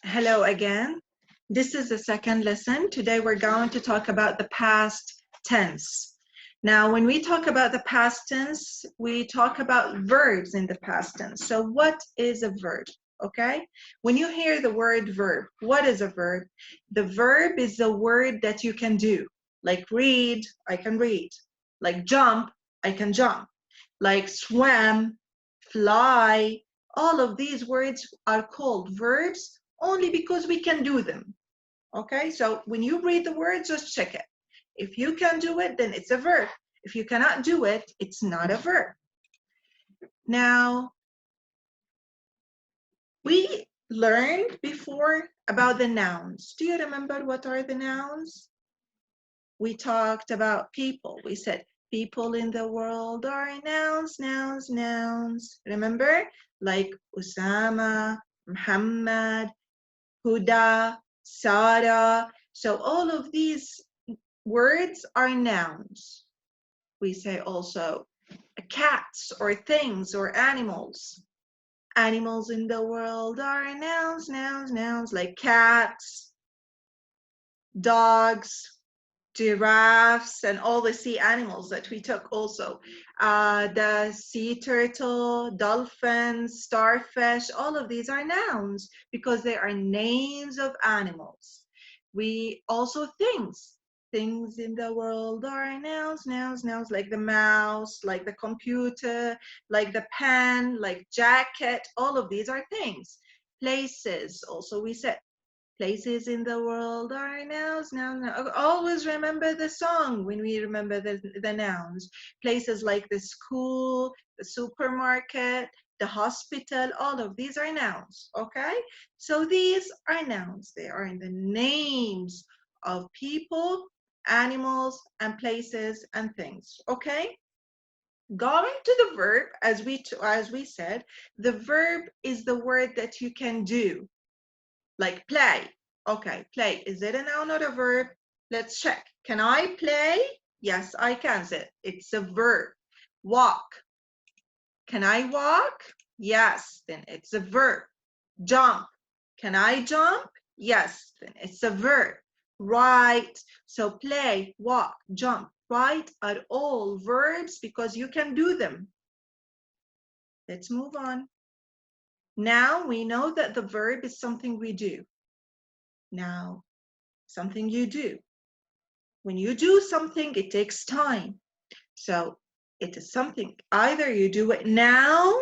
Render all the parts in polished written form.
Hello again. This is the second lesson. Today we're going to talk about the past tense. Now, when we talk about the past tense, we talk about verbs in the past tense. So what is a verb? Okay? When you hear the word verb, what is a verb? The verb is a word that you can do. Like read, I can read. Like jump, I can jump. Like swim, fly, all of these words are called verbs only because we can do them. Okay, so when you read the word, just check it. If you can do it, then it's a verb. If you cannot do it, it's not a verb. Now, we learned before about the nouns. Do you remember what are the nouns? We talked about people. We said people in the world are nouns, nouns, nouns. Remember? Like Usama, Muhammad, Huda, Sarah. So all of these words are nouns. We say also cats or things or animals. Animals in the world are nouns, nouns, nouns, like cats, dogs, giraffes, and all the sea animals that we took also. The sea turtle, dolphins, starfish, all of these are nouns because they are names of animals. We also things. Things in the world are nouns, nouns, nouns, like the mouse, like the computer, like the pen, like jacket, all of these are things. Places, also we said places in the world are nouns, nouns, nouns. Always remember the song when we remember the nouns. Places like the school, the supermarket, the hospital, all of these are nouns, okay? So these are nouns. They are in the names of people, animals, and places and things, okay? Going to the verb, as we said, the verb is the word that you can do. Like play. Okay, play. Is it a noun or a verb? Let's check. Can I play? Yes, I can. It's a verb. Walk. Can I walk? Yes, then it's a verb. Jump. Can I jump? Yes, then it's a verb. Write. So play, walk, jump, write are all verbs because you can do them. Let's move on. Now we know that the verb is something we do. Now, something you do. When you do something, it takes time. So it is something, either you do it now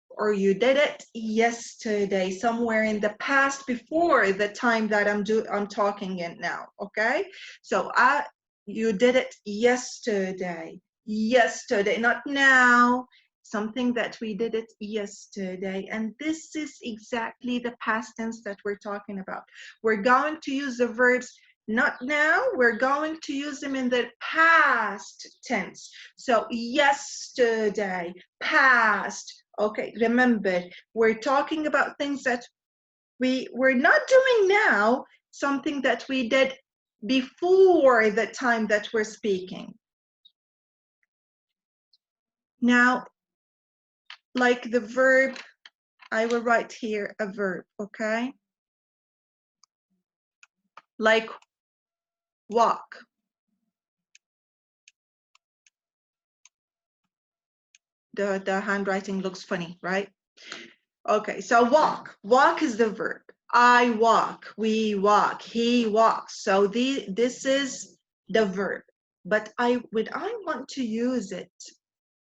or you did it yesterday, somewhere in the past before the time that I'm talking in now, okay? So you did it yesterday, not now. Something that we did it yesterday. And this is exactly the past tense that we're talking about. We're going to use the verbs not now, we're going to use them in the past tense. So yesterday, past. Okay, remember, we're talking about things that we're not doing now, something that we did before the time that we're speaking. Now, like the verb, I will write here a verb, okay? Like walk. The handwriting looks funny, right? Okay, so walk. Walk is the verb. I walk, we walk, he walks. So this is the verb. But when I want to use it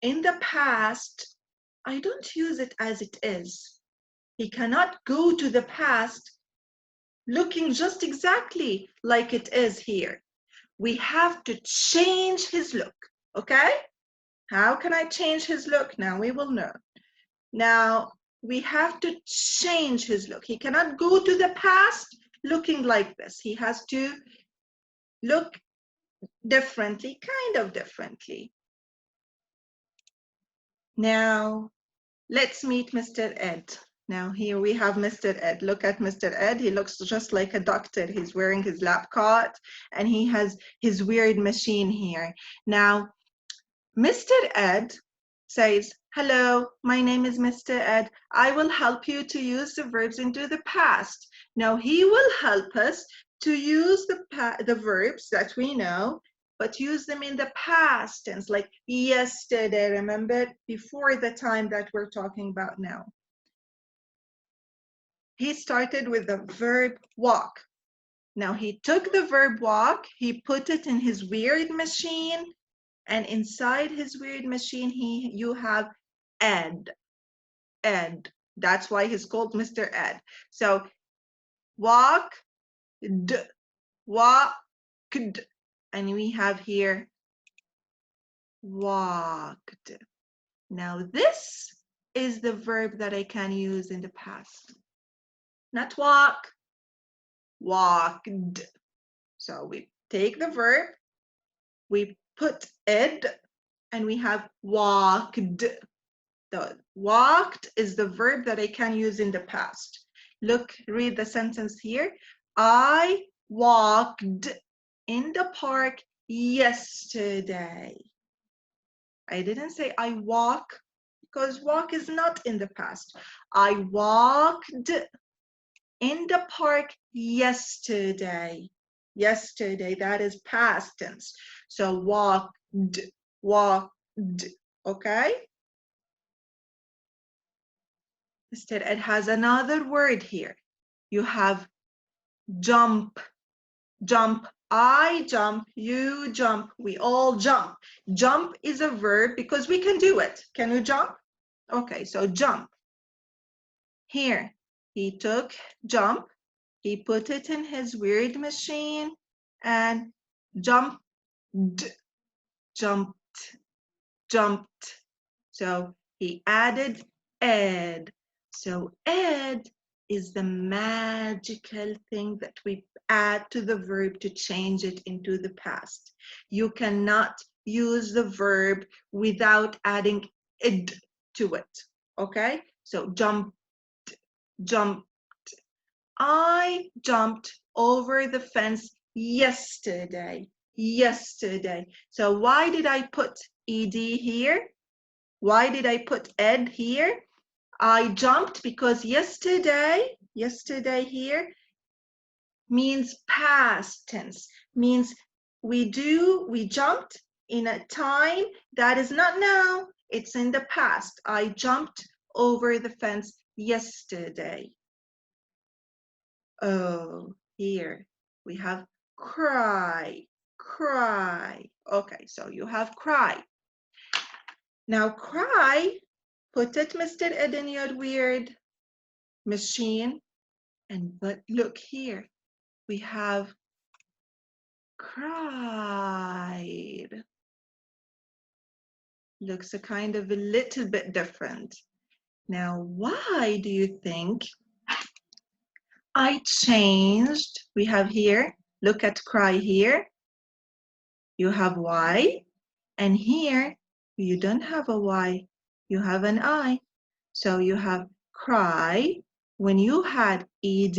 in the past, I don't use it as it is. He cannot go to the past looking just exactly like it is here. We have to change his look, okay? How can I change his look? Now we will know. Now, we have to change his look. He cannot go to the past looking like this. He has to look differently, kind of differently. Now, let's meet Mr. Ed. Now, here we have Mr. Ed. Look at Mr. Ed. He looks just like a doctor. He's wearing his lab coat and he has his weird machine here. Now, Mr. Ed says, hello, my name is Mr. Ed. I will help you to use the verbs into the past. Now he will help us to use the verbs that we know, but use them in the past tense, like yesterday, remember, before the time that we're talking about now. He started with the verb walk. Now he took the verb walk, he put it in his weird machine, and inside his weird machine, you have Ed. Ed. That's why he's called Mr. Ed. So walk, walked, and we have here walked. Now this is the verb that I can use in the past. Not walk, walked. So we take the verb, we put ed, and we have walked. The walked is the verb that I can use in the past. Look, read the sentence here. I walked in the park yesterday. I didn't say I walk, because walk is not in the past. I walked in the park yesterday. Yesterday, that is past tense. So walked, walked, okay? Instead, it has another word here. You have jump, jump. I jump, you jump, we all jump. Jump is a verb because we can do it. Can we jump? Okay, so jump. Here, he took jump, he put it in his weird machine, and jumped, jumped, jumped. So he added ed. So ed is the magical thing that we add to the verb to change it into the past. You cannot use the verb without adding id to it, okay? So jumped, jumped. I jumped over the fence yesterday, yesterday. So why did I put ed here? Why did I put ed here? I jumped because yesterday here means past tense, means we jumped in a time that is not now, it's in the past. I jumped over the fence yesterday. Oh, here we have cry, cry. Okay, so you have cry. Now cry, put it, Mr. Ed, in your weird machine. But look here, we have cried. Looks a kind of a little bit different. Now, why do you think I changed? We have here, look at cry here. You have Y, and here you don't have a Y, you have an I. So you have cry. When you had ED,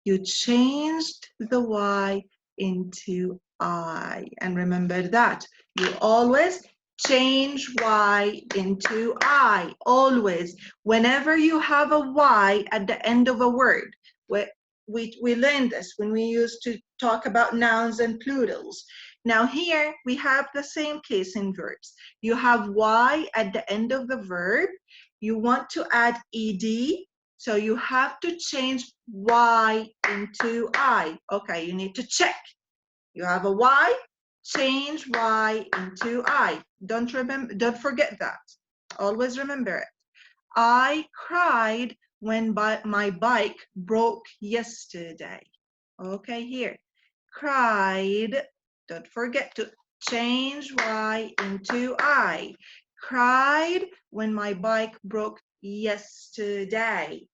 you changed the Y into I. And remember that. You always change Y into I. Always. Whenever you have a Y at the end of a word. We learned this when we used to talk about nouns and plurals. Now here we have the same case in verbs. You have Y at the end of the verb. You want to add ED. So you have to change Y into I. Okay, you need to check. You have a Y, change Y into I. Don't forget that. Always remember it. I cried when my bike broke yesterday. Okay, here. Cried. Don't forget to change Y into I. Cried when my bike broke yesterday.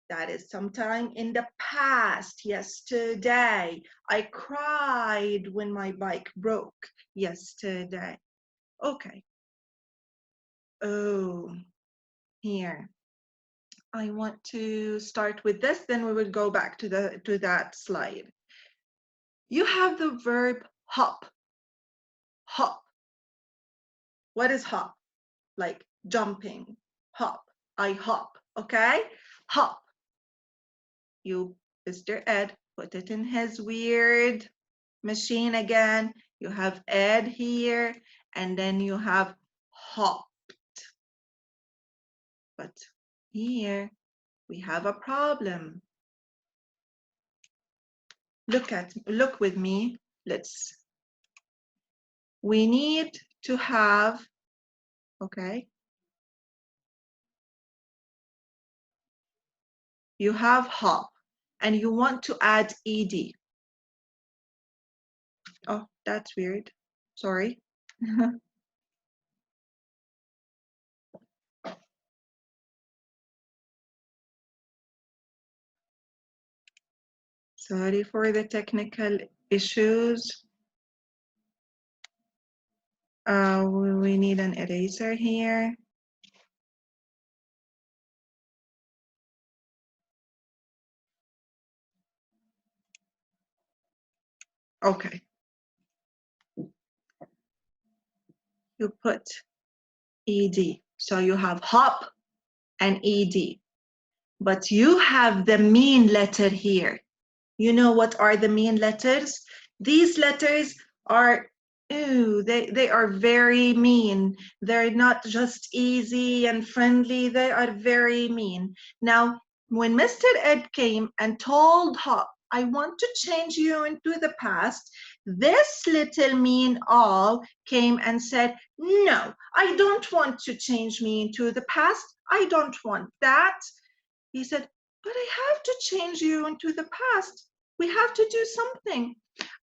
That is sometime in the past, yesterday. I cried when my bike broke yesterday. Okay. Oh, here. I want to start with this, then we will go back to that slide. You have the verb hop. Hop. What is hop? like jumping, hop. I hop, okay? Hop. You, Mr. Ed, put it in his weird machine again. You have Ed here, and then you have hopped. But here we have a problem. Look with me. We need to have, okay? You have hop, and you want to add ed. Oh, that's weird. Sorry. Sorry for the technical issues. We need an eraser here. Okay. You put ed. So you have hop and ed. But you have the mean letter here. You know what are the mean letters? These letters are, ooh, they are very mean. They're not just easy and friendly. They are very mean. Now, when Mr. Ed came and told Hop, I want to change you into the past, this little mean all came and said, no, I don't want to change me into the past. I don't want that. He said, but I have to change you into the past. We have to do something.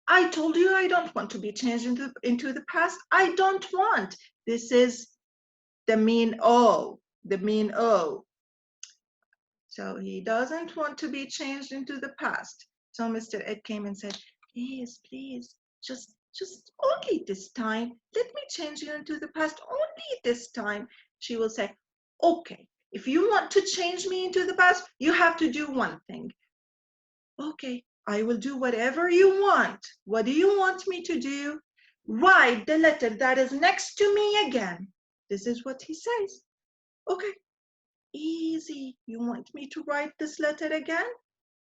I told you I don't want to be changed into the past. I don't want. This is the mean O, the mean O. So he doesn't want to be changed into the past. So Mr. Ed came and said, please, please, just only this time. Let me change you into the past only this time. She will say, okay, if you want to change me into the past, you have to do one thing. Okay, I will do whatever you want. What do you want me to do? Write the letter that is next to me again. This is what he says. Okay, easy. You want me to write this letter again?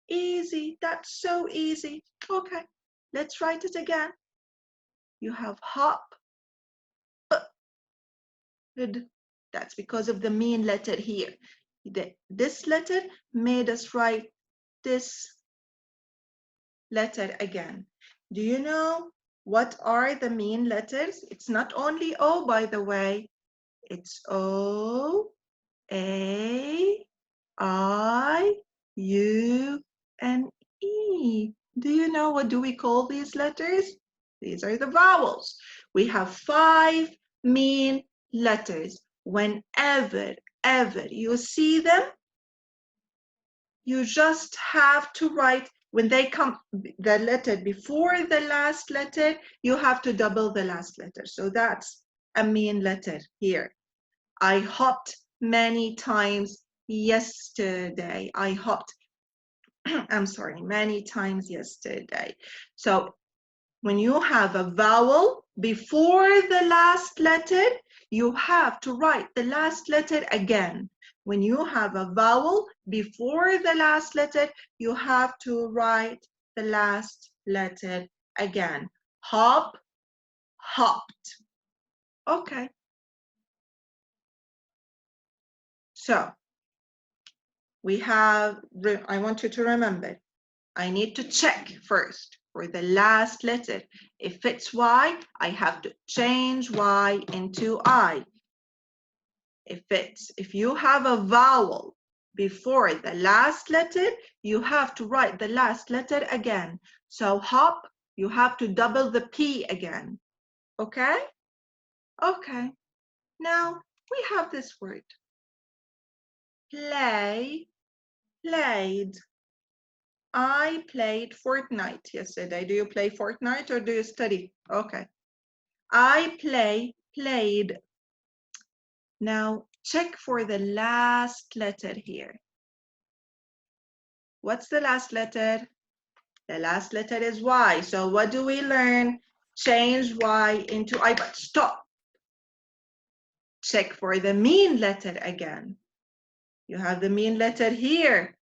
Easy, that's so easy. Okay, let's write it again. You have hop. That's because of the mean letter here. This letter made us write this letter again. Do you know what are the mean letters? It's not only O, by the way. It's O, A, I, U, and E. Do you know what do we call these letters? These are the vowels. We have 5 mean letters. Whenever, ever you see them, you just have to write, when they come, the letter before the last letter, you have to double the last letter. So that's a mean letter here. I hopped many times yesterday. I hopped, I'm sorry, many times yesterday. So when you have a vowel before the last letter, you have to write the last letter again. When you have a vowel before the last letter, you have to write the last letter again. Hop, hopped. Okay. So we have, I want you to remember, I need to check first for the last letter. If it's Y, I have to change Y into I. If you have a vowel before the last letter, you have to write the last letter again. So hop, you have to double the P again. Okay? Okay. Now we have this word. Play, played. I played Fortnite yesterday. Do you play Fortnite or do you study? Okay. I played. Now check for the last letter here. What's the last letter? The last letter is Y. So what do we learn? Change Y into I, but stop. Check for the mean letter again. You have the mean letter here.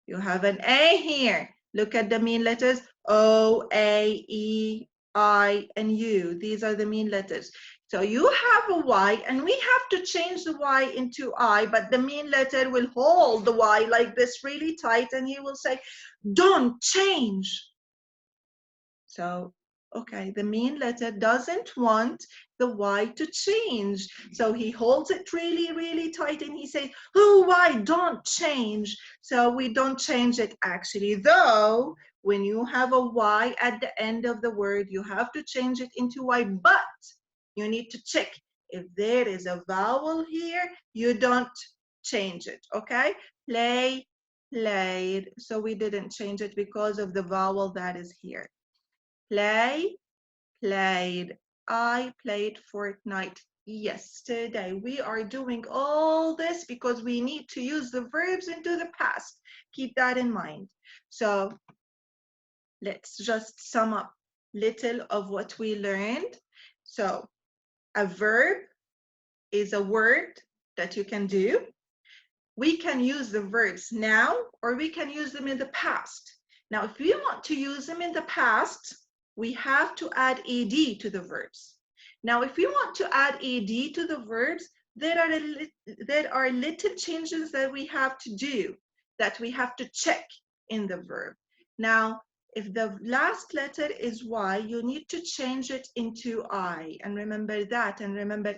You have an A here. Look at the mean letters, O, A, E, I, and U. These are the mean letters. So you have a Y, and we have to change the Y into I, but the mean letter will hold the Y like this really tight, and he will say, don't change. So, okay, the mean letter doesn't want the Y to change. So he holds it really, really tight, and he says, oh, Y, don't change. So we don't change it actually, though when you have a Y at the end of the word, you have to change it into Y, but you need to check if there is a vowel here, you don't change it, okay? Play, played. So we didn't change it because of the vowel that is here. Play, played. I played Fortnite yesterday. We are doing all this because we need to use the verbs into the past. Keep that in mind. So let's just sum up little of what we learned. So a verb is a word that you can do. We can use the verbs now, or we can use them in the past. Now, if we want to use them in the past, we have to add ed to the verbs. Now, if we want to add ed to the verbs, there are little changes that we have to do, that we have to check in the verb. Now, if the last letter is Y, you need to change it into I. And remember that, and remember,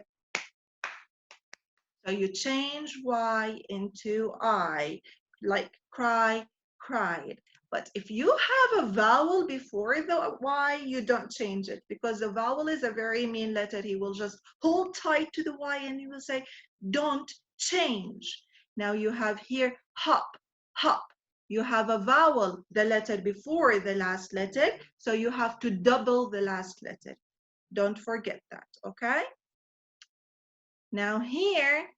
so you change Y into I, like cry, cried. But if you have a vowel before the Y, you don't change it, because the vowel is a very mean letter. He will just hold tight to the Y and he will say, don't change. Now you have here hop, hop. You have a vowel, the letter before the last letter, so you have to double the last letter. Don't forget that, okay? Now here,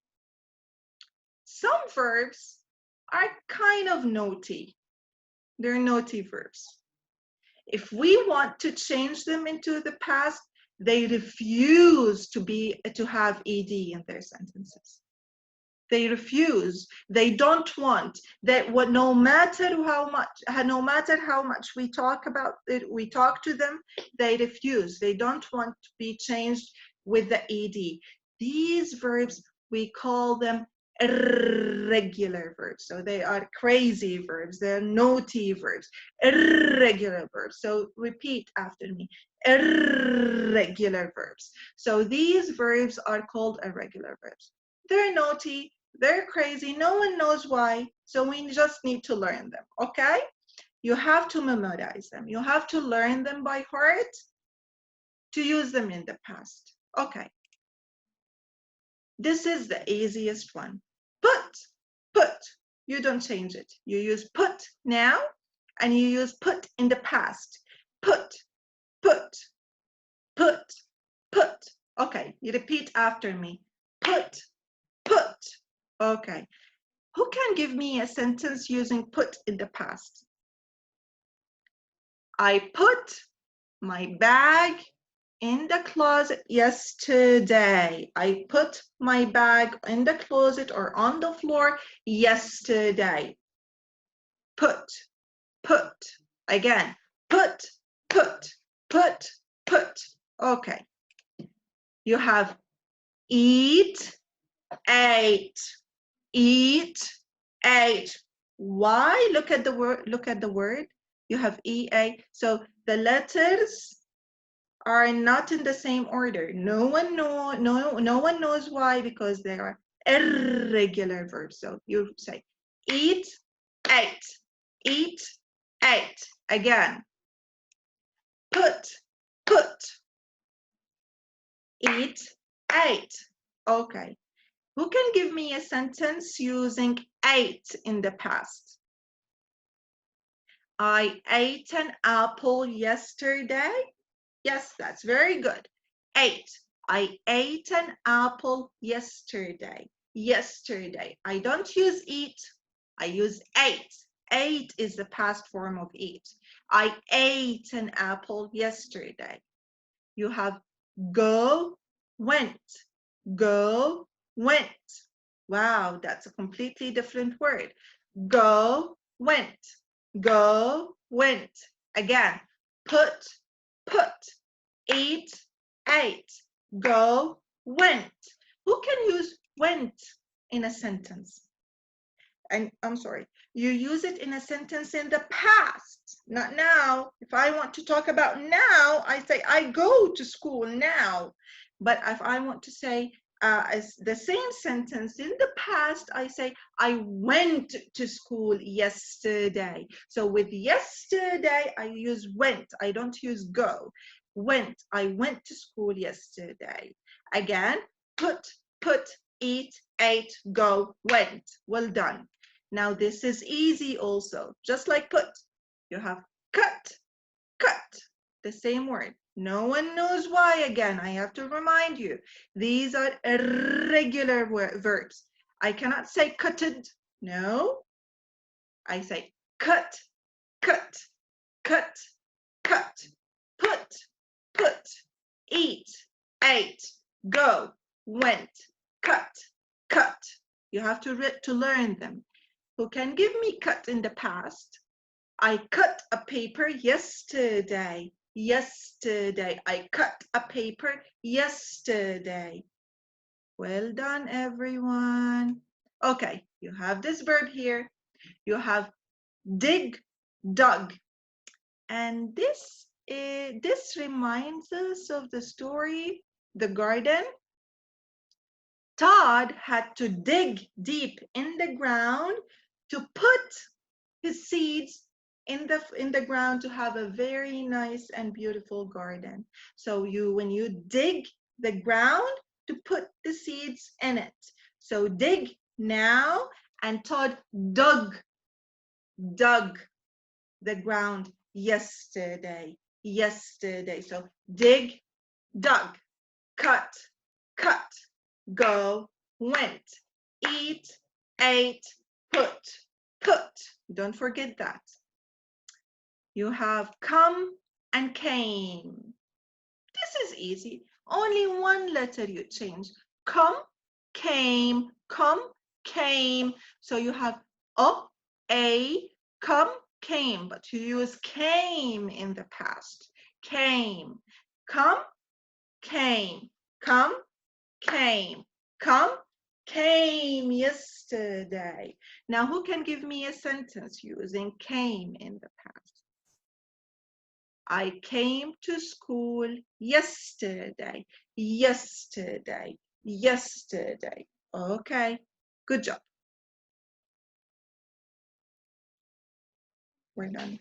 some verbs are kind of naughty. They're naughty verbs. If we want to change them into the past, they refuse to have ed in their sentences. They refuse. They don't want that. What no matter how much we talk about it, we talk to them, they refuse. They don't want to be changed with the ed. These verbs, we call them irregular verbs. So they are crazy verbs. They're naughty verbs. Irregular verbs. So repeat after me. Irregular verbs. So these verbs are called irregular verbs. They're naughty. They're crazy. No one knows why. So we just need to learn them. Okay? You have to memorize them. You have to learn them by heart to use them in the past. Okay. This is the easiest one. Put. You don't change it. You use put now, and you use put in the past. Put. Okay, you repeat after me. Put. Okay. Who can give me a sentence using put in the past? I put my bag in the closet yesterday. I put my bag in the closet or on the floor yesterday. Put. Again, put. Okay. You have eat, ate. Why? Look at the word. You have EA. So the letters are not in the same order. No one knows why, because they are irregular verbs. So you say eat, ate. Again. Put. Eat, ate. Okay. Who can give me a sentence using ate in the past? I ate an apple yesterday. Yes, that's very good. Ate. I ate an apple yesterday. I don't use eat. I use ate. Ate is the past form of eat. I ate an apple yesterday. You have go, went. Go, went. Wow, that's a completely different word. Go, went. Go, went. Again, put, eat, ate. Go, went. Who can use went in a sentence? And I'm sorry, you use it in a sentence in the past, not now. If I want to talk about now, I say I go to school now. But if I want to say as the same sentence in the past, I say I went to school yesterday. So with yesterday, I use went. I don't use go. Went. I went to school yesterday. Again, put, eat, ate, go, went. Well done. Now this is easy also, just like put. You have cut, the same word. No one knows why. Again, I have to remind you. These are irregular verbs. I cannot say cutted. No. I say cut, cut, put, eat, ate, go, went, cut. You have to learn them. Who can give me cut in the past? I cut a paper yesterday. Yesterday. I cut a paper yesterday. Well done, everyone. Okay, you have this verb here. You have dig, dug. And this reminds us of the story, The Garden. Todd had to dig deep in the ground to put his seeds in the ground to have a very nice and beautiful garden. So when you dig the ground to put the seeds in it. So dig now, and Todd dug the ground yesterday. So dig, dug, cut, go, went, eat, ate, put. Don't forget that. You have come and came. This is easy. Only one letter you change. Come, came, came. So you have a, come, came, but you use came in the past. Came, come, came, come, came, come, came yesterday. Now, who can give me a sentence using came in the past? I came to school yesterday. Yesterday. Okay, good job. We're done.